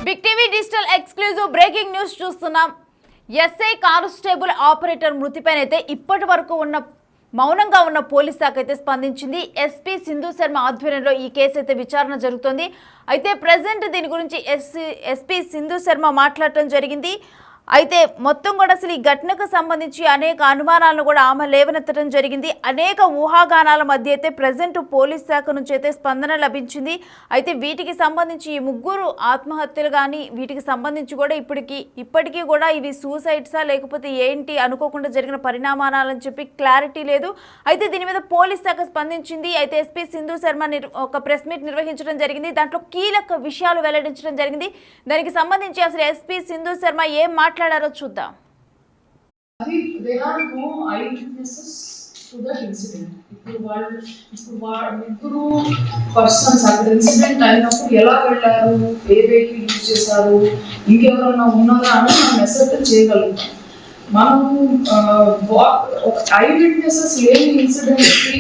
Big TV digital exclusive breaking news చూస్తున్నాం. SI constable operator మృతిపైనైతే ఇప్పటి వరకు మౌనంగా ఉన్న పోలీస్ శాఖ అయితే స్పందించింది. ఎస్పీ సింధు శర్మ ఆధ్వర్యంలో ఈ కేసు అయితే విచారణ జరుగుతోంది. అయితే ప్రెజెంట్ దీని గురించి ఎస్పీ సింధు శర్మ మాట్లాడటం జరిగింది. అయితే మొత్తం కూడా అసలు ఈ ఘటనకు సంబంధించి అనేక అనుమానాలను కూడా ఆమె లేవనెత్తడం జరిగింది. అనేక ఊహాగానాల మధ్య అయితే ప్రెజెంట్ పోలీస్ శాఖ నుంచి అయితే స్పందన లభించింది. అయితే వీటికి సంబంధించి ఈ ముగ్గురు ఆత్మహత్యలు కానీ వీటికి సంబంధించి కూడా ఇప్పటికీ కూడా ఇవి సూసైడ్సా లేకపోతే ఏంటి అనుకోకుండా జరిగిన పరిణామాలని చెప్పి క్లారిటీ లేదు. అయితే దీని మీద పోలీస్ శాఖ స్పందించింది. అయితే ఎస్పీ సింధు శర్మ ఒక ప్రెస్ మీట్ నిర్వహించడం జరిగింది. దాంట్లో కీలక విషయాలు వెల్లడించడం జరిగింది. దానికి సంబంధించి అసలు ఎస్పీ సింధు శర్మ ఏం మాట్లాడారో చూద్దాం. There are no eyewitnesses to the incident. ముగ్గురు పర్సన్స్ అక్కడ ఇన్సిడెంట్ అయినప్పుడు ఎలా వెళ్ళారు, ఏ వెహికల్ యూజ్ చేశారు, ఇంకెవరన్నా ఉన్నారా అని మనం అసెప్ట్ చేయగలుగుతాం. మనం ఐ విట్నెసెస్ లేని ఇన్సిడెంట్కి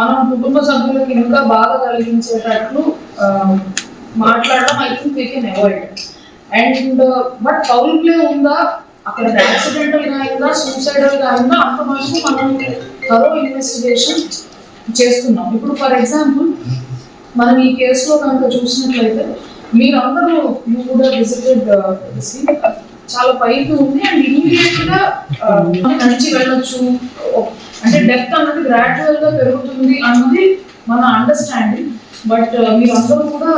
మనం కుటుంబ సభ్యులకు ఇంకా బాధ కలిగించేటట్లు మాట్లాడడం I think we can avoid. And but foul play ఉందా, అక్కడ యాక్సిడెంటల్ గా అయిందా, సూసైడల్ గా అయిందా, అంత మటుకు మనం థరో ఇన్వెస్టిగేషన్ చేస్తున్నాం. ఇప్పుడు ఫర్ ఎగ్జాంపుల్ మనం ఈ కేసులో కనుక చూసినట్లయితే మీరందరూ కూడా విజిటెడ్ చాలా పైకి ఉంది అండ్ ఇమీడియట్ గా నడిచి వెళ్ళొచ్చు, అంటే డెప్త్ అన్నది గ్రాడ్యువల్ గా పెరుగుతుంది అన్నది మన అండర్స్టాండింగ్. బట్ మీరందరూ కూడా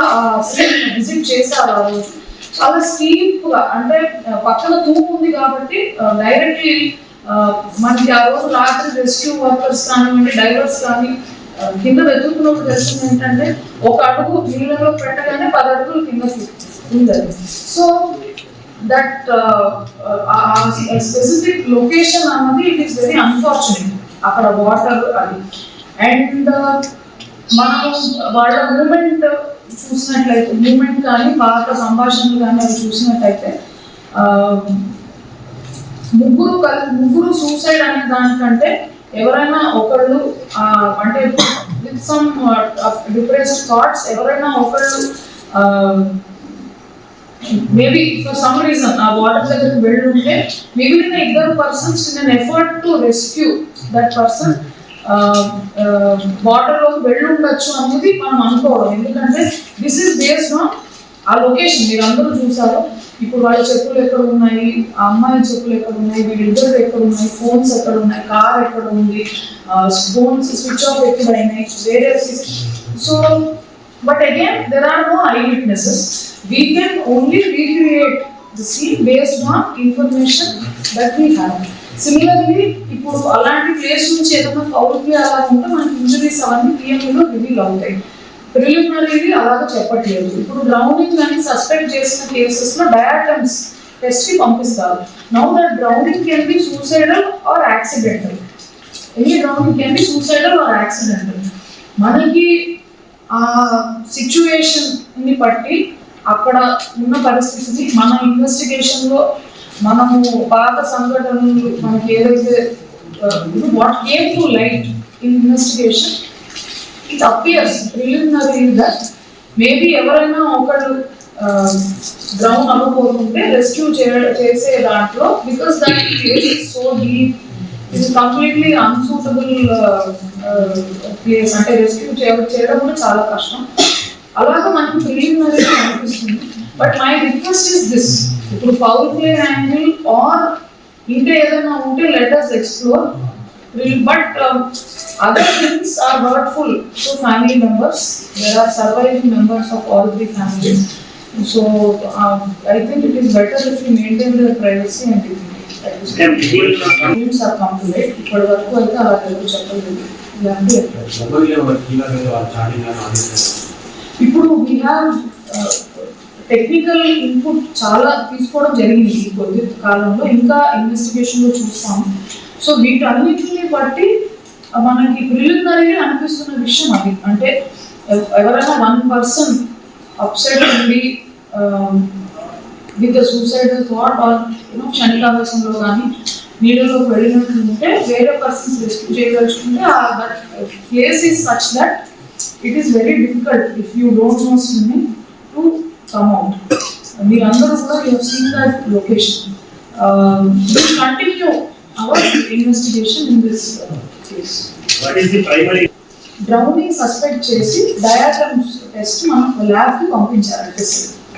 విజిట్ చేశారు ఆ రోజు. చాలా స్టీప్ గా, అంటే పక్కన తూపు ఉంది కాబట్టి డైరెక్ట్లీ మనకి ఆ రోజు రాత్రి రెస్క్యూ వర్కర్స్ కానివ్వండి, డైవర్స్ కానీ కింద వెతుకున్నప్పుడు తెలిసింది ఏంటంటే ఒక అడుగు నీళ్ళలో పెట్టగానే 10 అడుగులు కిందకి ఉంది. సో దట్ స్పెసిఫిక్ లొకేషన్ అన్నది ఇట్ ఈస్ వెరీ అన్ఫార్చునేట్, అక్కడ వాటర్ అది. అండ్ మనం వాళ్ళ మూమెంట్ చూసినట్లయితే, మూమెంట్ కానీ పాత సంభాషణలు కానీ అవి చూసినట్లయితే ముగ్గురు సూసైడ్ అనే దానికంటే ఎవరైనా ఒకళ్ళు అంటే విత్ సమ్ డిప్రెస్డ్ థాట్స్ ఎవరైనా ఒకళ్ళు మేబీ ఫర్ సమ్ రీజన్ ఆ వాటర్ దగ్గరికి వెళ్ళుంటే మిగిలిన ఇద్దరు persons in an effort to rescue that person water లోకి వెళ్ళుండొచ్చు అనేది మనం అనుకోవడం. ఎందుకంటే దిస్ ఈస్ బేస్డ్ ఆన్ ఆ లొకేషన్. మీరు అందరూ చూసారు, ఇప్పుడు వాళ్ళ చెప్పులు ఎక్కడ ఉన్నాయి, ఆ అమ్మాయి చెప్పులు ఎక్కడ ఉన్నాయి, వీళ్ళిద్దరు ఎక్కడ ఉన్నాయి, ఫోన్స్ ఎక్కడ ఉన్నాయి, కార్ ఎక్కడ ఉంది, ఫోన్స్ స్విచ్ ఆఫ్ ఎక్కడ అయినాయి, వేరే. So but again there are no eye witnesses. We can only recreate the scene based on information that we have. Similarly ఇప్పుడు అలాంటి ప్లేస్ నుంచి ఏదైనా ఫౌల్ ప్లే అలా ఉంటే మనకి ఇంజరీస్ అవన్నీ పిఎంలో రివీల్ అవుతాయి. ప్రిలిమినరీ అలాగా చెప్పట్లేదు. ఇప్పుడు డ్రౌనింగ్ అని సస్పెక్ట్ చేసిన కేసెస్ లో డయాటమ్స్ టెస్ట్ కి పంపిస్తారు. Now that drowning can be suicidal or accidental. Any drowning can be suicidal or accidental. మనకి ఆ సిచ్యువేషన్ ని బట్టి అక్కడ ఉన్న పరిస్థితిని మన ఇన్వెస్టిగేషన్ లో మనము పాత సంఘటనలు మనకి ఏదైతే what came to light in investigation, it appears preliminary that maybe ఎవరైనా ఒకళ్ళు గ్రౌండ్ అనుకోకుంటే రెస్క్యూ చేసే దాంట్లో, because that place is so deep, it completely unsuitable place, అంటే రెస్క్యూ చేయడం కూడా చాలా కష్టం. అలాగా మనకు ప్రిలిమినరీ అనిపిస్తుంది. But my request is this, ఇప్పుడు ఫౌల్ ప్లే యాంగిల్ ఆర్ ఇంకా ఏదైనా ఉంటే let us explore, but other things are hurtful to family members. There are surviving members of all three families, so I think it is better if we maintain their privacy and dignity. Teams are come to it. ఇప్పటి వరకు అయితే అలా చెప్పలేదు. ఇప్పుడు we have technical input చాలా తీసుకోవడం జరిగింది ఈ కొద్ది కాలంలో, ఇంకా ఇన్వెస్టిగేషన్ లో చూస్తాం. సో వీటన్నిటిని బట్టి మనకి ప్రిలిమినరీ అనిపిస్తున్న విషయం అది, అంటే ఎవరైనా 1 person అప్సెట్ ఉండి విత్ సూసైడల్ థాట్ ఆర్ క్షణికావేశంలో కానీ నీళ్ళలోకి వెళ్ళినట్టు ఉంటే వేరే పర్సన్స్ రెస్క్యూ చేయదలుచుకుంటే that place is such that it is very difficult if you don't know swimming to come out. మీరందరూ కూడా you have seen that location. Will continue our investigation in this case. What is the primary drowning suspect చేసి diagrams test మనం lab కి పంపించారు.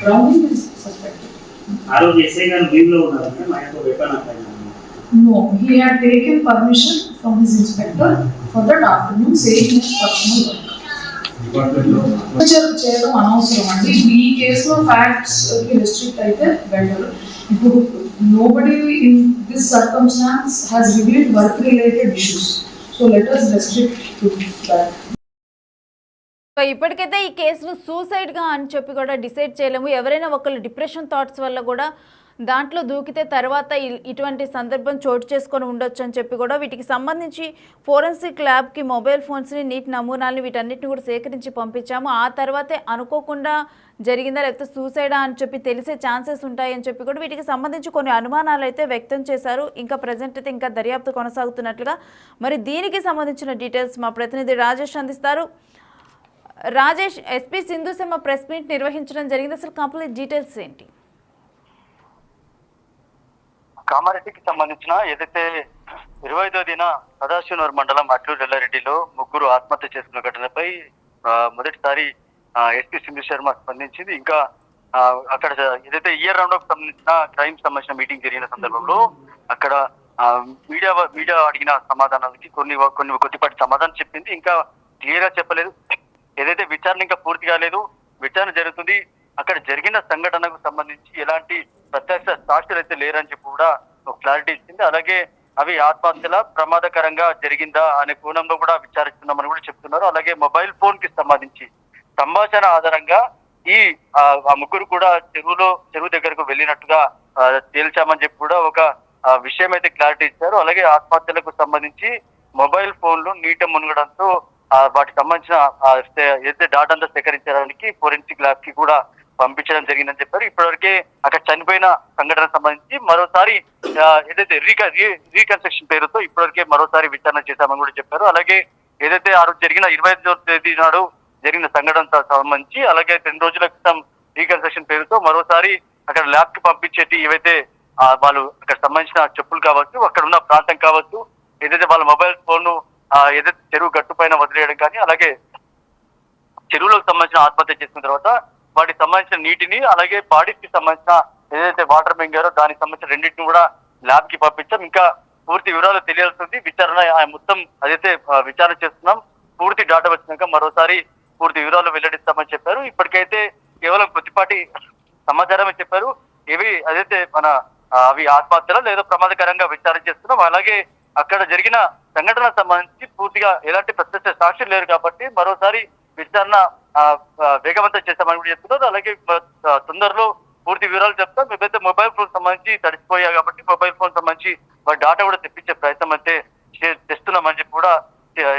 Drowning is suspect. ఆ రోజు SI గారు leave లో ఉన్నారంటే మా యొక్క వెపన్ అక్కడ No, he had taken permission from his inspector for that afternoon, saying his personal work. చేయడం అనవసరం అండి. ఈ కేసులో ఫ్యాక్ట్స్ కి రెస్ట్రిక్ట్ అయితే బెటర్. ఇప్పుడు nobody in this circumstances has revealed work related issues, so let us restrict to that. So ఇప్పటికైతే ఈ కేసును సూసైడ్గా అని చెప్పి కూడా డిసైడ్ చేయలేము. ఎవరైనా ఒకళ్ళు డిప్రెషన్ థాట్స్ వల్ల కూడా దాంట్లో దూకితే తర్వాత ఇటువంటి సందర్భం చోటు చేసుకొని ఉండొచ్చు అని చెప్పి కూడా వీటికి సంబంధించి ఫోరెన్సిక్ ల్యాబ్కి మొబైల్ ఫోన్స్ని నీటి నమూనాలని వీటన్నిటిని కూడా సేకరించి పంపించాము. ఆ తర్వాతే అనుకోకుండా జరిగిందా లేకపోతే సూసైడా అని చెప్పి తెలిసే ఛాన్సెస్ ఉంటాయని చెప్పి కూడా వీటికి సంబంధించి కొన్ని అనుమానాలు అయితే వ్యక్తం చేశారు. ఇంకా ప్రజెంట్ అయితే ఇంకా దర్యాప్తు కొనసాగుతున్నట్లుగా. మరి దీనికి సంబంధించిన డీటెయిల్స్ మా ప్రతినిధి రాజేష్ అందిస్తారు. Rajesh, SP Sindhu Sharma press meet నిర్వహించడం జరిగింది. అసలు కంప్లీట్ డీటెయిల్స్ ఏంటి? కామారెడ్డికి సంబంధించిన ఏదైతే 25వ తేదీన సదాశివనగర్ మండలం అట్లూరు ఎల్లారెడ్డిలో ముగ్గురు ఆత్మహత్య చేసుకున్న ఘటనపై మొదటిసారి ఎస్పీ సింధు శర్మ స్పందించింది. ఇంకా అక్కడ ఏదైతే ఇయర్ రౌండ్ ఆఫ్ సంబంధించిన క్రైమ్ సంబంధించిన మీటింగ్ జరిగిన సందర్భంలో అక్కడ మీడియా అడిగిన సమాధానాలకి కొద్దిపాటి సమాధానం చెప్పింది. ఇంకా క్లియర్ గా చెప్పలేదు. ఏదైతే విచారణ ఇంకా పూర్తి కాలేదు, విచారణ జరుగుతుంది. అక్కడ జరిగిన సంఘటనకు సంబంధించి ఎలాంటి ప్రత్యక్ష సాక్షులు అయితే లేరని చెప్పి కూడా ఒక క్లారిటీ ఇచ్చింది. అలాగే అవి ఆత్మహత్యల ప్రమాదకరంగా జరిగిందా అనే కోణంలో కూడా విచారిస్తున్నామని కూడా చెప్తున్నారు. అలాగే మొబైల్ ఫోన్ కి సంబంధించి సంభాషణ ఆధారంగా ఆ ముగ్గురు కూడా చెరువు దగ్గరకు వెళ్ళినట్టుగా తేల్చామని చెప్పి కూడా ఒక విషయం అయితే క్లారిటీ ఇచ్చారు. అలాగే ఆత్మహత్యలకు సంబంధించి మొబైల్ ఫోన్లు నీట మునగడంతో వాటికి సంబంధించిన ఏదైతే డాటా అంతా సేకరించడానికి ఫోరెన్సిక్ ల్యాబ్ కి కూడా పంపించడం జరిగిందని చెప్పారు. ఇప్పటివరకే అక్కడ చనిపోయిన సంఘటనకు సంబంధించి మరోసారి ఏదైతే రీకన్స్ట్రక్షన్ పేరుతో ఇప్పటివరకే మరోసారి విచారణ చేశామని కూడా చెప్పారు. అలాగే ఏదైతే ఆ రోజు జరిగిన 25వ తేదీ నాడు జరిగిన సంఘటనతో సంబంధించి అలాగే 2 రోజుల క్రితం రీకన్స్ట్రక్షన్ పేరుతో మరోసారి అక్కడ ల్యాబ్ కి పంపించేటి ఏవైతే వాళ్ళు అక్కడ సంబంధించిన చెప్పులు కావచ్చు, అక్కడ ఉన్న ప్రాంతం కావచ్చు, ఏదైతే వాళ్ళ మొబైల్ ఫోన్ ఏదైతే చెరువు గట్టు పైన వదిలేయడం కానీ, అలాగే చెరువులకు సంబంధించిన ఆత్మహత్య చేసిన తర్వాత వాటికి సంబంధించిన నీటిని అలాగే బాడీస్ కి సంబంధించిన ఏదైతే వాటర్ మింగారో దానికి సంబంధించిన రెండింటిని కూడా ల్యాబ్ కి పంపించాం. ఇంకా పూర్తి వివరాలు తెలియాల్సింది. విచారణ మొత్తం అదైతే విచారణ చేస్తున్నాం. పూర్తి డాటా వచ్చినాక మరోసారి పూర్తి వివరాలు వెల్లడిస్తామని చెప్పారు. ఇప్పటికైతే కేవలం కొద్దిపాటి సమాచారమే చెప్పారు. అదైతే అవి ఆత్మహత్యలో లేదా ప్రమాదకరంగా విచారణ చేస్తున్నాం. అలాగే అక్కడ జరిగిన సంఘటనకు సంబంధించి పూర్తిగా ఎలాంటి ప్రత్యక్ష సాక్షులు లేరు కాబట్టి మరోసారి విచారణ వేగవంతం చేస్తామని కూడా చెప్తున్నారు. అలాగే తొందరలో పూర్తి వివరాలు చెప్తాం. మేమైతే మొబైల్ ఫోన్ సంబంధించి తడిసిపోయాయి కాబట్టి మొబైల్ ఫోన్ సంబంధించి వాటి డాటా కూడా తెప్పించే ప్రయత్నం అయితే చేస్తున్నామని చెప్పి కూడా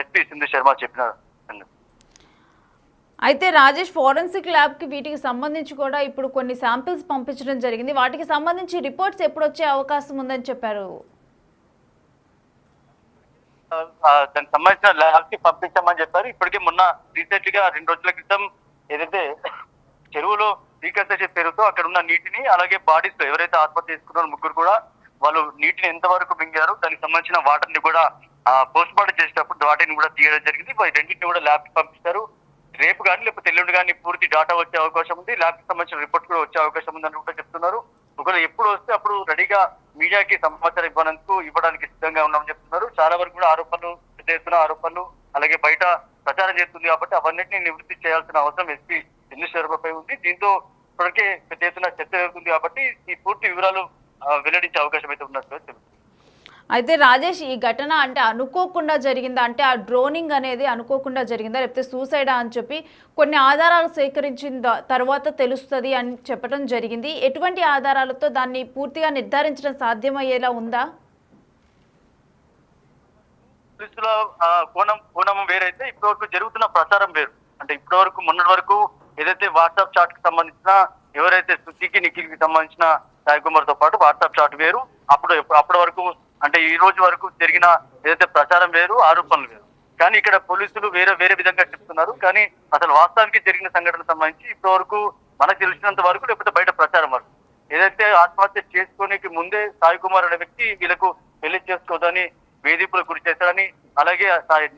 ఎస్పీ సింధు శర్మ చెప్పినారు. అయితే రాజేష్, ఫోరెన్సిక్ ల్యాబ్కి వీటికి సంబంధించి కూడా ఇప్పుడు కొన్ని శాంపిల్స్ పంపించడం జరిగింది. వాటికి సంబంధించి రిపోర్ట్స్ ఎప్పుడు వచ్చే అవకాశం ఉందని చెప్పారు? దానికి సంబంధించిన ల్యాబ్ కి పంపించామని చెప్పారు. ఇప్పటికే మొన్న రీసెంట్ గా 2 రోజుల క్రితం ఏదైతే చెరువులో రీకన్స్ట్రక్షన్ పేరుతో అక్కడ ఉన్న నీటిని అలాగే బాడీస్ లో ఎవరైతే ఆత్మహత్య చేసుకున్నారో ముగ్గురు కూడా వాళ్ళు నీటిని ఎంతవరకు మింగారు దానికి సంబంధించిన వాటర్ ని కూడా పోస్ట్ మార్టం చేసేటప్పుడు వాటిని కూడా తీయడం జరిగింది. రెండింటిని కూడా ల్యాబ్ కి పంపిస్తారు. రేపు కానీ లేకపోతే ఎల్లుండి కానీ పూర్తి డాటా వచ్చే అవకాశం ఉంది. ల్యాబ్ కి సంబంధించిన రిపోర్ట్ కూడా వచ్చే అవకాశం ఉంది అని కూడా చెప్తున్నారు. ఒకవేళ ఎప్పుడు వస్తే అప్పుడు రెడీగా మీడియాకి సమాచారం ఇవ్వడానికి సిద్ధంగా ఉన్నామని చెప్తున్నారు. చాలా వరకు కూడా ఆరోపణలు, పెద్ద ఎత్తున ఆరోపణలు అలాగే బయట ప్రచారం చేస్తుంది కాబట్టి అవన్నిటిని నివృత్తి చేయాల్సిన అవసరం ఎస్పీ సింధు శర్మపై ఉంది. దీంతో ఇప్పటికే పెద్ద ఎత్తున చర్చ జరుగుతుంది కాబట్టి ఈ పూర్తి వివరాలు వెల్లడించే అవకాశం అయితే ఉన్నట్టు తెలుస్తుంది. అయితే రాజేష్, ఈ ఘటన అంటే అనుకోకుండా జరిగిందా, అంటే ఆ డ్రోనింగ్ అనేది అనుకోకుండా జరిగిందా లేకపోతే సూసైడా అని చెప్పి కొన్ని ఆధారాలు సేకరించిన తర్వాత తెలుస్తుంది అని చెప్పడం జరిగింది. ఎటువంటి ఆధారాలతో దాన్ని పూర్తిగా నిర్ధారించడం సాధ్యమయ్యేలా ఉందా? పోలీసుల కోణం వేరైతే ఇప్పటివరకు జరుగుతున్న ప్రచారం వేరు. అంటే ఇప్పటివరకు మొన్నటి వరకు ఏదైతే వాట్సాప్ చాట్ కి సంబంధించిన ఎవరైతే శృతికి నిఖిల్కి సంబంధించిన సాయి కుమార్ తో పాటు వాట్సాప్ చాట్ వేరు. అప్పటి వరకు అంటే ఈ రోజు వరకు జరిగిన ఏదైతే ప్రచారం వేరు, ఆరోపణలు వేరు. కానీ ఇక్కడ పోలీసులు వేరే విధంగా చెప్తున్నారు. కానీ అసలు వాస్తవానికి జరిగిన సంఘటన సంబంధించి ఇప్పటి వరకు మనకు తెలిసినంత వరకు, లేకపోతే బయట ప్రచారం వరకు. ఏదైతే ఆత్మహత్య చేసుకోనికి ముందే సాయి కుమార్ అనే వ్యక్తి వీళ్ళకు పెళ్లి చేసుకోవద్దని వేధింపులకు గురి చేశారని, అలాగే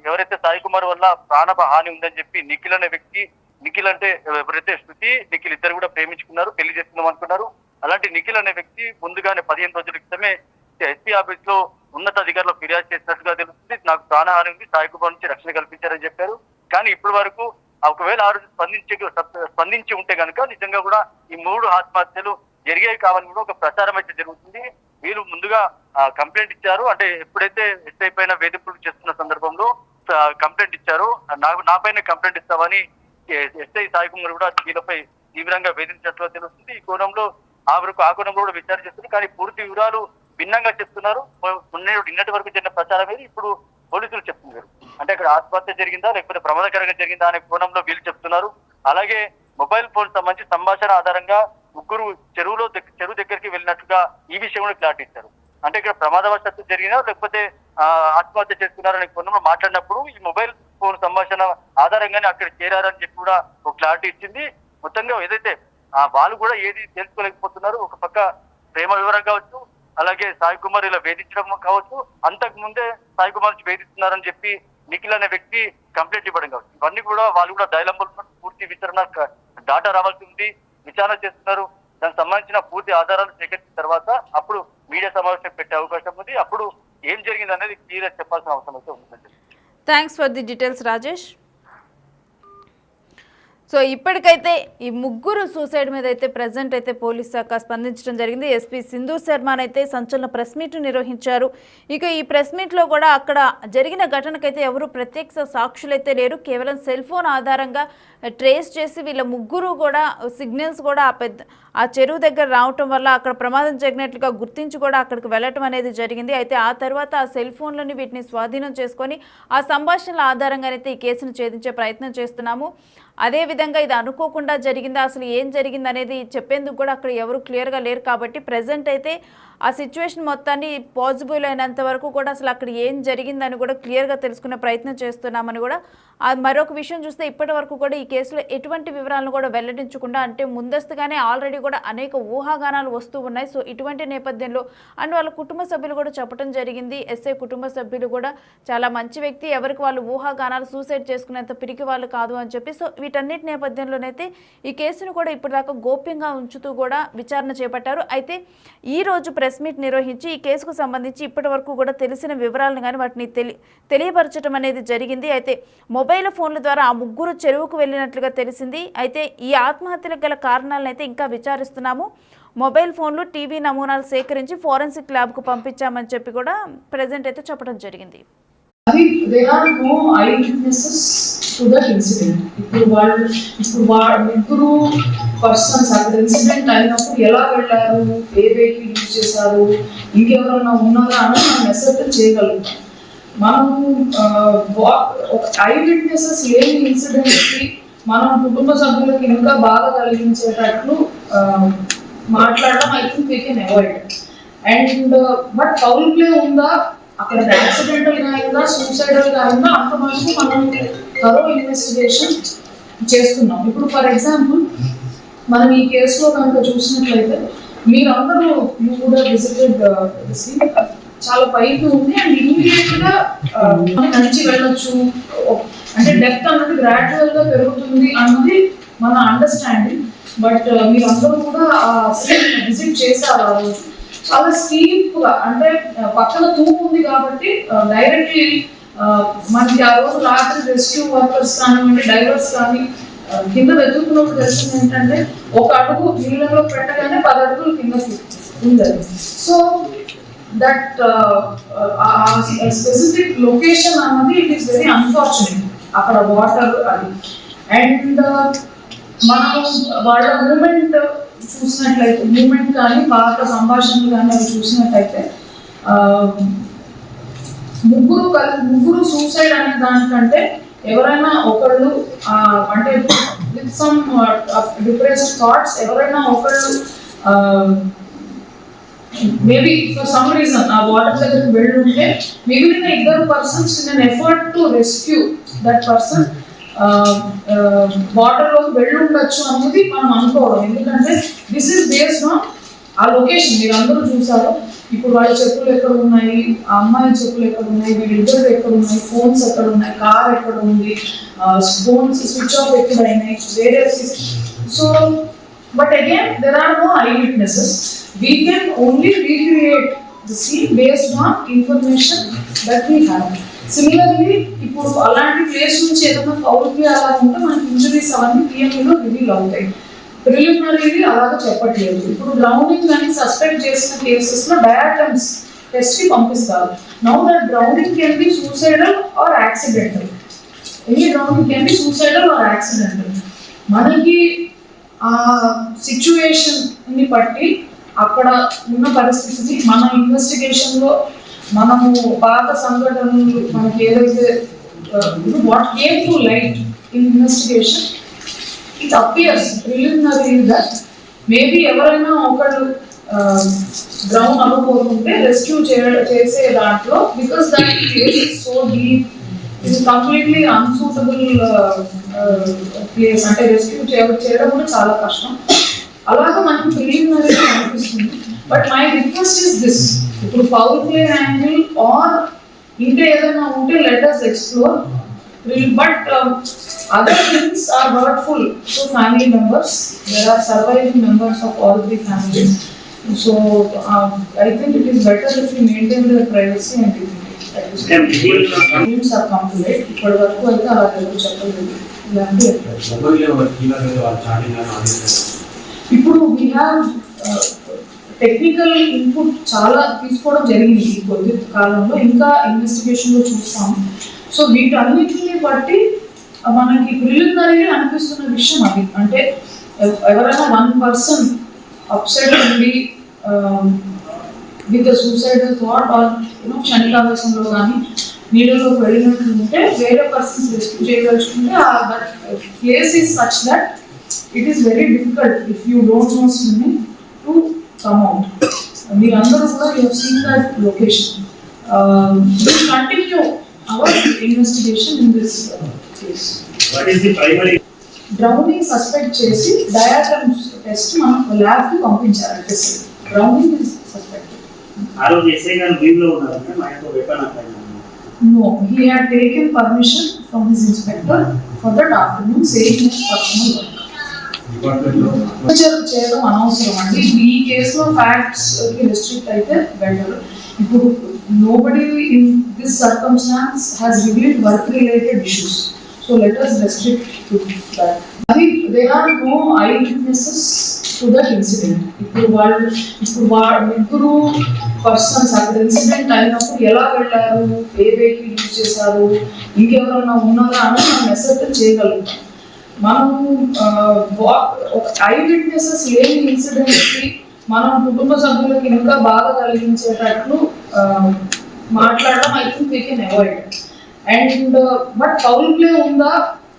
ఎవరైతే సాయి కుమార్ వల్ల ప్రాణ హాని ఉందని చెప్పి నిఖిల్ అనే వ్యక్తి, నిఖిల్ అంటే ఎవరైతే శృతి నిఖిల్ ఇద్దరు కూడా ప్రేమించుకున్నారు, పెళ్లి చేసుకుందాం అనుకున్నారు. అలాంటి నిఖిల్ అనే వ్యక్తి ముందుగానే 15 రోజుల క్రితమే ఎస్పీ ఆఫీస్ లో ఉన్నత అధికారులు ఫిర్యాదు చేసినట్టుగా తెలుస్తుంది. నాకు ప్రాణహాని ఉంది, సాయి కుమార్ నుంచి రక్షణ కల్పించారని చెప్పారు. కానీ ఇప్పటి వరకు ఒకవేళ ఆ రోజు స్పందించి ఉంటే కనుక నిజంగా కూడా ఈ 3 ఆత్మహత్యలు జరిగాయి కావాలని కూడా ఒక ప్రచారం అయితే జరుగుతుంది. వీళ్ళు ముందుగా కంప్లైంట్ ఇచ్చారు. అంటే ఎప్పుడైతే ఎస్ఐ పైన వేధింపులు చేస్తున్న సందర్భంలో కంప్లైంట్ ఇచ్చారు, నా పైన కంప్లైంట్ ఇస్తామని ఎస్ఐ సాయి కుమార్ కూడా వీళ్ళపై తీవ్రంగా వేధించినట్టుగా తెలుస్తుంది. ఈ కోణంలో ఆ కోణంలో కూడా విచారణ చేస్తుంది. కానీ పూర్తి వివరాలు భిన్నంగా చెప్తున్నారు. నిన్నటి వరకు జరిగిన ప్రచారం మీద ఇప్పుడు పోలీసులు చెప్తున్నారు. అంటే అక్కడ ఆత్మహత్య జరిగిందా లేకపోతే ప్రమాదకరంగా జరిగిందా అనే కోణంలో వీళ్ళు చెప్తున్నారు. అలాగే మొబైల్ ఫోన్ సంబంధించి సంభాషణ ఆధారంగా ముగ్గురు చెరువు దగ్గరికి వెళ్ళినట్టుగా ఈ విషయం కూడా క్లారిటీ ఇచ్చారు. అంటే ఇక్కడ ప్రమాదవశాత్తు జరిగినా లేకపోతే ఆత్మహత్య చేసుకున్నారనే కోణంలో మాట్లాడినప్పుడు ఈ మొబైల్ ఫోన్ సంభాషణ ఆధారంగానే అక్కడ చేరారని చెప్పి కూడా ఒక క్లారిటీ ఇచ్చింది. మొత్తంగా ఏదైతే వాళ్ళు కూడా ఏది తెలుసుకోలేకపోతున్నారు. ఒక పక్క ప్రేమ వివరం కావచ్చు, అలాగే సాయి కుమార్ ఇలా వేధించడం కావచ్చు, అంతకు ముందే సాయి కుమార్ నుంచి వేధిస్తున్నారని చెప్పి నిఖిల్ అనే వ్యక్తి కంప్లైంట్ ఇవ్వడం కావచ్చు. ఇవన్నీ కూడా వాళ్ళు కూడా డైలంబుల్ పూర్తి విచారణ డాటా రావాల్సి ఉంది, విచారణ చేస్తున్నారు. దానికి సంబంధించిన పూర్తి ఆధారాలు సేకరించిన తర్వాత అప్పుడు మీడియా సమావేశం పెట్టే అవకాశం ఉంది. అప్పుడు ఏం జరిగింది అనేది క్లియర్ చెప్పాల్సిన అవసరం అయితే ఉందండి. Thanks for the details Rajesh. So ఇప్పటికైతే ఈ ముగ్గురు సూసైడ్ మీద అయితే ప్రజెంట్ అయితే పోలీస్ శాఖ స్పందించడం జరిగింది. ఎస్పీ సింధు శర్మ అయితే సంచలన ప్రెస్ మీట్ నిర్వహించారు. ఇక ఈ ప్రెస్ మీట్లో కూడా అక్కడ జరిగిన ఘటనకైతే ఎవరు ప్రత్యక్ష సాక్షులైతే లేరు. కేవలం సెల్ ఫోన్ ఆధారంగా ట్రేస్ చేసి వీళ్ళ ముగ్గురు కూడా సిగ్నల్స్ కూడా ఆ చెరువు దగ్గర రావటం వల్ల అక్కడ ప్రమాదం జరిగినట్లుగా గుర్తించి కూడా అక్కడికి వెళ్ళటం అనేది జరిగింది. అయితే ఆ తర్వాత ఆ సెల్ ఫోన్లని వీటిని స్వాధీనం చేసుకొని ఆ సంభాషణల ఆధారంగానైతే ఈ కేసును ఛేదించే ప్రయత్నం చేస్తున్నాము. అదేవిధంగా ఇది అనుకోకుండా జరిగిందా, అసలు ఏం జరిగింది అనేది చెప్పేందుకు కూడా అక్కడ ఎవరు క్లియర్గా లేరు. కాబట్టి ప్రజెంట్ అయితే ఆ సిచ్యువేషన్ మొత్తాన్ని పాసిబుల్ అయినంత వరకు కూడా అసలు అక్కడ ఏం జరిగిందని కూడా క్లియర్గా తెలుసుకునే ప్రయత్నం చేస్తున్నామని కూడా. మరొక విషయం చూస్తే ఇప్పటి వరకు కూడా ఈ కేసులో ఎటువంటి వివరాలను కూడా వెల్లడించకుండా, అంటే ముందస్తుగానే ఆల్రెడీ కూడా అనేక ఊహాగానాలు వస్తూ ఉన్నాయి. సో ఇటువంటి నేపథ్యంలో అండ్ వాళ్ళ కుటుంబ సభ్యులు కూడా చెప్పడం జరిగింది. ఎస్ఐ కుటుంబ సభ్యులు కూడా చాలా మంచి వ్యక్తి, ఎవరికి వాళ్ళు ఊహాగానాలు సూసైడ్ చేసుకునేంత పిరికి వాళ్ళు కాదు అని చెప్పి. సో వీటన్నిటి నేపథ్యంలోనైతే ఈ కేసును కూడా ఇప్పటిదాకా గోప్యంగా ఉంచుతూ కూడా విచారణ చేపట్టారు. అయితే ఈ రోజు ప్రెస్ మీట్ నిర్వహించి ఈ కేసుకు సంబంధించి ఇప్పటి వరకు కూడా తెలిసిన వివరాలను కానీ వాటిని తెలియపరచడం అనేది జరిగింది. అయితే మొబైల్ ఫోన్ల ద్వారా ఆ ముగ్గురు చెరువుకు వెళ్ళినట్లుగా తెలిసింది. అయితే ఈ ఆత్మహత్యలకు గల కారణాలను అయితే ఇంకా విచారిస్తున్నాము. మొబైల్ ఫోన్లు, టీవీ నమూనాలు సేకరించి ఫోరెన్సిక్ ల్యాబ్కు పంపించామని చెప్పి కూడా ప్రెజెంట్ అయితే చెప్పడం జరిగింది. There are no eyewitnesses to that incident. ఇప్పుడు ఇద్దరు పర్సన్స్ అక్కడ ఇన్సిడెంట్ అయినప్పుడు ఎలా వెళ్ళారు, ఏ వెహికల్ యూజ్ చేశారు, ఇంకెవరైనా ఉన్నారా అని మనం అసెప్ట్ చేయగలుగుతాం. మనము ఐ విట్నెసెస్ లేని ఇన్సిడెంట్స్కి మనం కుటుంబ సభ్యులకు ఇంకా బాగా కలిగించేటట్లు మాట్లాడడం I think we can avoid. And but foul play ఉందా, అక్కడ యాక్సిడెంటల్ గా అయిందా, సూసైడల్ గా అయిందా, అంతవరకు మనం థరో ఇన్వెస్టిగేషన్ చేస్తున్నాం. ఇప్పుడు ఫర్ ఎగ్జాంపుల్ మనం ఈ కేసులో కనుక చూసినట్లయితే మీరందరూ కూడా విజిటెడ్ చాలా పైకి ఉంది అండ్ ఇమీడియట్ గా నడిచి వెళ్ళొచ్చు, అంటే డెప్త్ అన్నది గ్రాడ్యువల్ గా పెరుగుతుంది అన్నది మన అండర్స్టాండింగ్. బట్ మీరందరూ కూడా విజిట్ చేశారు. ఆ రోజు చాలా స్టీప్ గా, అంటే పక్కన తూపు ఉంది కాబట్టి డైరెక్ట్లీ మనకి ఆ రోజు రాత్రి రెస్క్యూ వర్కర్స్ కానివ్వండి, డైవర్స్ కానీ కింద వెతుకున్నప్పుడు తెలిసింది ఏంటంటే ఒక అడుగు నీళ్ళలో పెట్టగానే 10 అడుగులు కిందకి ఉంది. సో దట్ స్పెసిఫిక్ లొకేషన్ అన్నది ఇట్ ఈస్ వెరీ అన్ఫార్చునేట్, అక్కడ వాటర్ అది. అండ్ మనం వాళ్ళ మూమెంట్ చూసినట్లయితే, మూమెంట్ కానీ పాత సంభాషణలు కానీ అవి చూసినట్లయితే ముగ్గురు సూసైడ్ అనే దానికంటే ఎవరైనా ఒకళ్ళు అంటే విత్ సమ్ డిప్రెస్డ్ థాట్స్ ఎవరైనా ఒకళ్ళు మేబీ ఫర్ సమ్ రీజన్ ఆ వాటర్ దగ్గరికి వెళ్ళి ఉంటే మిగిలిన 2 persons in an effort to rescue that person వాటర్లోకి వెళ్ళి ఉండొచ్చు అనేది మనం అనుకోవడం. ఎందుకంటే దిస్ ఇస్ బేస్డ్ ఆన్ ఆ లొకేషన్. మీరు అందరూ చూసారు ఇప్పుడు వాళ్ళ చెప్పులు ఎక్కడ ఉన్నాయి, ఆ అమ్మాయి చెప్పులు ఎక్కడ ఉన్నాయి, వీళ్ళిద్దరు ఎక్కడ ఉన్నాయి, ఫోన్స్ ఎక్కడ ఉన్నాయి, కార్ ఎక్కడ ఉంది, ఫోన్స్ స్విచ్ ఆఫ్ ఎక్కడ అయినాయి, వేరే. So but again there are no eye witnesses. We can only recreate the scene based on information that we have. Similarly ఇప్పుడు అలాంటి ప్లేస్ నుంచి ఏదైనా ఫౌల్ ప్లే అలా ఉంటే మనకి ఇంజరీస్ అవన్నీ పిఎంఈలో రివీల్ అవుతాయి. ప్రిలిమినరీ అలాగా చెప్పట్లేదు. ఇప్పుడు డ్రౌనింగ్ అని సస్పెక్ట్ చేసిన కేసెస్ లో డయాటమ్స్ టెస్ట్ కి పంపిస్తారు. Now that drowning can be suicidal or accidental. Any drowning can be suicidal or accidental. మనకి ఆ సిచ్యువేషన్ ని బట్టి అక్కడ ఉన్న పరిస్థితిని మన ఇన్వెస్టిగేషన్ లో మనము పాత సంఘటనలు మనకి ఏదైతే what came to light in investigation, it appears preliminary that maybe ఎవరైనా ఒకళ్ళు గ్రౌండ్ అనుకోకుంటే రెస్క్యూ చేసే దాంట్లో, because that place is so deep, ఇది కంప్లీట్లీ అన్సూటబుల్ ప్లేస్, అంటే రెస్క్యూ చేయడం కూడా చాలా కష్టం. అలాగా మనకు ప్రిలిమినరీ అనిపిస్తుంది. But my request is this, ఇప్పుడు ఫౌల్ ప్లే యాంగిల్ ఆర్ ఇంకా ఏదైనా ఉంటే let us explore. But other things are hurtful to family members. There are surviving members of all three families. So I think it is better if we maintain their privacy and dignity. Claims are come to light. But work aithe ala చెప్పలేదు. ఇలాంటి ఇప్పుడు we have technical input చాలా తీసుకోవడం జరిగింది ఈ కొద్ది కాలంలో, ఇంకా ఇన్వెస్టిగేషన్ లో చూస్తాము. సో వీటన్నిటిని బట్టి మనకి ప్రిలిమినరీ అనిపిస్తున్న విషయం అది, అంటే ఎవరైనా 1% అప్సెట్ ఉండి విత్ సూసైడల్ థాట్ ఆర్ క్షణికావేశంలో కానీ నీళ్ళలోకి వెళ్ళినట్టు ఉంటే వేరే పర్సన్స్ రెస్క్యూ చేయదలుచుకుంటే that place is such that it is very difficult if you don't know swimming to come out. మీరందరూ కూడా you have seen that location. Will continue our investigation in this case. What is the primary? Drowning suspect చేసి diatoms test మనం lab కి పంపించారు. Test drowning is suspected. ఆ రోజు SI గారు leave లో ఉన్నారు అంటే మనకు weapon apply. No, he had taken permission from his inspector for that afternoon, saying his personal work. చేయడం అనవసరం అండి. ఈ కేసులో ఫ్యాక్ట్స్ కి రెస్ట్రిక్ట్ అయితే బెటర్. ఇప్పుడు nobody in this circumstance has revealed work related issues, so let us restrict to that. I think there are no eyewitnesses to that incident. ఇప్పుడు ముగ్గురు పర్సన్స్ అక్కడ ఇన్సిడెంట్ అయినప్పుడు ఎలా వెళ్ళారు, ఏ వెహికల్ యూజ్ చేశారు, ఇంకెవరన్నా ఉన్నారా అని మనం అసెప్ట్ చేయగలుగుతాం. మనము ఐ విట్నెసెస్ లేని ఇన్సిడెంట్స్ కి మనం కుటుంబ సభ్యులకు ఇంకా బాధ కలిగించేటట్లు మాట్లాడడం I think we can avoid. And but foul play ఉందా,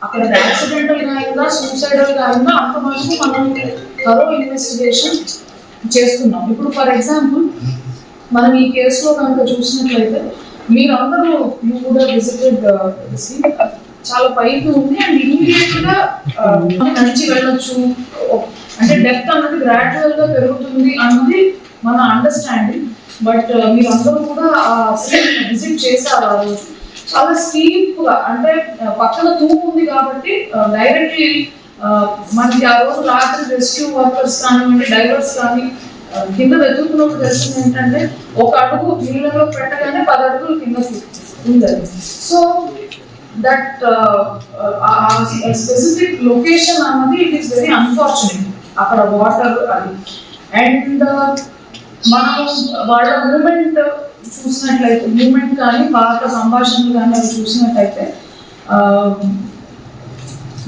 అక్కడ యాక్సిడెంటల్ గా అయిందా, సూసైడల్ గా అయిందా, అంత మటుకు మనం థరో ఇన్వెస్టిగేషన్ చేస్తున్నాం. ఇప్పుడు ఫర్ ఎగ్జాంపుల్ మనం ఈ కేసులో కనుక చూసినట్లయితే మీరందరూ యూ వుడ్ హావ్ విజిటెడ్ చాలా పైకి ఉంది అండ్ ఇమీడియట్ గా నడిచి వెళ్ళొచ్చు, అంటే డెప్త్ అన్నది గ్రాడ్యువల్ గా పెరుగుతుంది అన్నది మన అండర్స్టాండింగ్. బట్ మీరందరూ కూడా విజిట్ చేశారు ఆ రోజు. చాలా స్టీప్ గా, అంటే పక్కన తూము ఉంది కాబట్టి డైరెక్ట్లీ మనకి ఆ రోజు రాత్రి రెస్క్యూ వర్కర్స్ కానివ్వండి, డైవర్స్ కానీ కింద వెతుకున్నప్పుడు తెలిసింది ఏంటంటే ఒక అడుగు నీళ్ళలో పెట్టగానే 10 అడుగులు కిందకి ఉంది. సో దట్ స్పెసిఫిక్ లొకేషన్ అన్నది ఇట్ ఈస్ వెరీ అన్ఫార్చునేట్, అక్కడ వాటర్ అది. అండ్ మనం వాళ్ళ మూమెంట్ చూసినట్లయితే, మూమెంట్ కానీ పాత సంభాషణలు కానీ అవి చూసినట్లయితే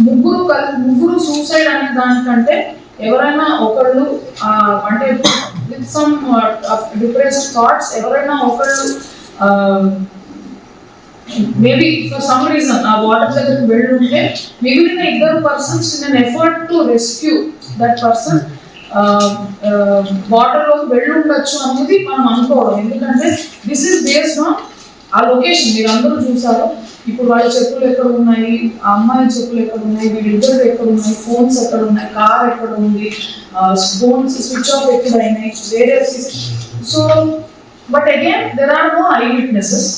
ముగ్గురు సూసైడ్ అనే దానికంటే ఎవరైనా ఒకళ్ళు అంటే విత్ సమ్ డిప్రెస్డ్ థాట్స్ ఎవరైనా ఒకళ్ళు మేబీ ఫర్ సమ్ రీజన్ ఆ వాటర్ దగ్గరికి వెళ్ళుంటే మిగిలిన ఇద్దరు persons in an effort to rescue that person వాటర్లోకి వెళ్ళి ఉండొచ్చు అనేది మనం అనుకోవడం. ఎందుకంటే దిస్ ఇస్ బేస్డ్ ఆన్ ఆ లొకేషన్. మీరు అందరూ చూసారు ఇప్పుడు వాళ్ళ చెప్పులు ఎక్కడ ఉన్నాయి, ఆ అమ్మాయి చెప్పులు ఎక్కడ ఉన్నాయి, వీళ్ళిద్దరు ఎక్కడ ఉన్నాయి, ఫోన్స్ ఎక్కడ ఉన్నాయి, కార్ ఎక్కడ ఉంది, ఫోన్స్ స్విచ్ ఆఫ్ ఎక్కడ అయినాయి, వేరే. So but again there are no eye witnesses.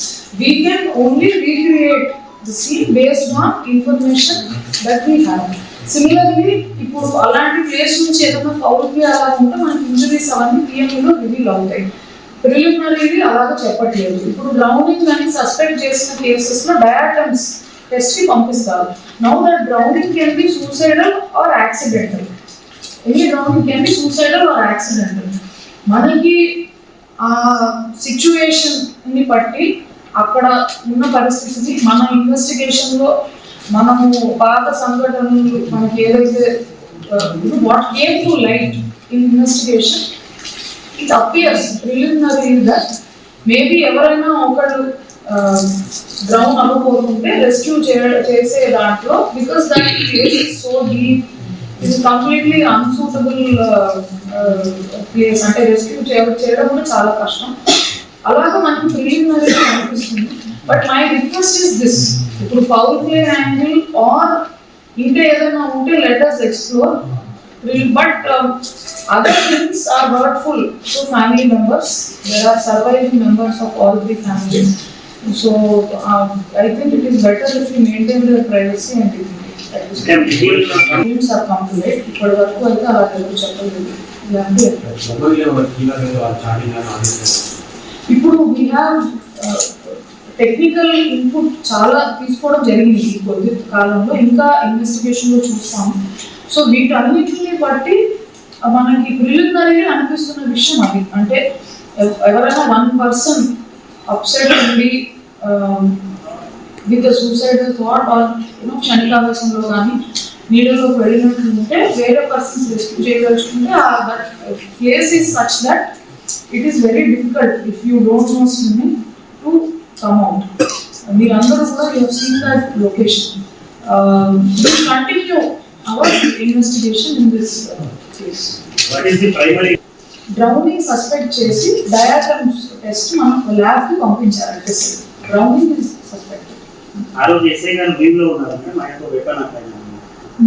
We can only recreate the scene based on information that we have. Similarly ఇప్పుడు అలాంటి ప్లేస్ నుంచి ఏదైనా ఫౌల్ ప్లే అలా ఉంటే మనకి ఇంజరీస్ అవన్నీ పిఎంలో రివీల్ అవుతాయి. ప్రిలిమినరీ అలాగా చెప్పట్లేదు. ఇప్పుడు డ్రౌనింగ్ అని సస్పెక్ట్ చేసిన కేసెస్ లో డయాటమ్స్ టెస్ట్ కి పంపిస్తారు. Now that drowning can be suicidal or accidental. Any drowning can be suicidal or accidental. మనకి ఆ సిచ్యువేషన్ ని బట్టి అక్కడ ఉన్న పరిస్థితిని మన ఇన్వెస్టిగేషన్ లో మనము పాత సంఘటనలు మనకి ఏదైతే what came to light in investigation, it appears preliminary that maybe ఎవరైనా ఒకళ్ళు డ్రౌన్ అవ్వకపోతుంటే రెస్క్యూ చేసే దాంట్లో, because that place is so deep, it is completely unsuitable place, అంటే రెస్క్యూ చేయడం కూడా చాలా కష్టం. అలాగా మనకు ప్రిలిమినరీ అనిపిస్తుంది. But my request is this, ఇప్పుడు ఫౌల్ ప్లే యాంగిల్ ఆర్ ఇంకా ఏదైనా ఉంటే let us explore. But other things are hurtful to family members. There are surviving members of all three families. So I think it is better if we maintain their privacy and dignity. Names are come to light. But వరకు అయితే అలా చెప్పలేదు. ఇప్పుడు we have technical input చాలా తీసుకోవడం జరిగింది ఈ కొద్ది కాలంలో, ఇంకా ఇన్వెస్టిగేషన్ లో చూస్తాము. సో వీటన్నిటిని బట్టి మనకి ప్రిలిమినరీ అనిపిస్తున్న విషయం అది, అంటే ఎవరైనా 1% అప్సెట్ ఉండి విత్ సూసైడల్ థాట్ ఆర్ క్షణికావేశంలో కానీ నీళ్ళలోకి వెళ్ళినట్టు ఉంటే వేరే పర్సన్స్ రెస్క్యూ చేయదలుచుకుంటే that place is such that it is very difficult if you don't know swimming to come out. మీరందరూ కూడా you have seen that location. Will continue our investigation in this case. What is the primary? Drowning suspect chesi diatoms test మనం lab కి పంపించారు. Drowning is suspected. ఆ రోజు SI గారు leave లో ఉన్నారంటే మా యొక్క వెపన్ అక్కడ.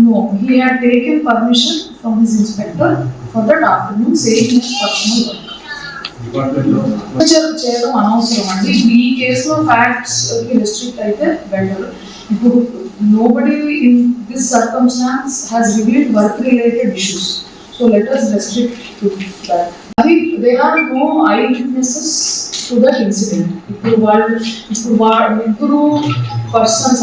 No, he had taken permission from his inspector for that afternoon, saying his personal work. చేయడం అనవసరం అండి. ఈ కేసులో ఫ్యాక్ట్స్ కి రెస్ట్రిక్ట్ అయితే బెటర్. ఇప్పుడు nobody in this circumstance has revealed work related issues, so let us restrict to that. I think there are no eyewitnesses to that incident. ఇప్పుడు ఇద్దరు పర్సన్స్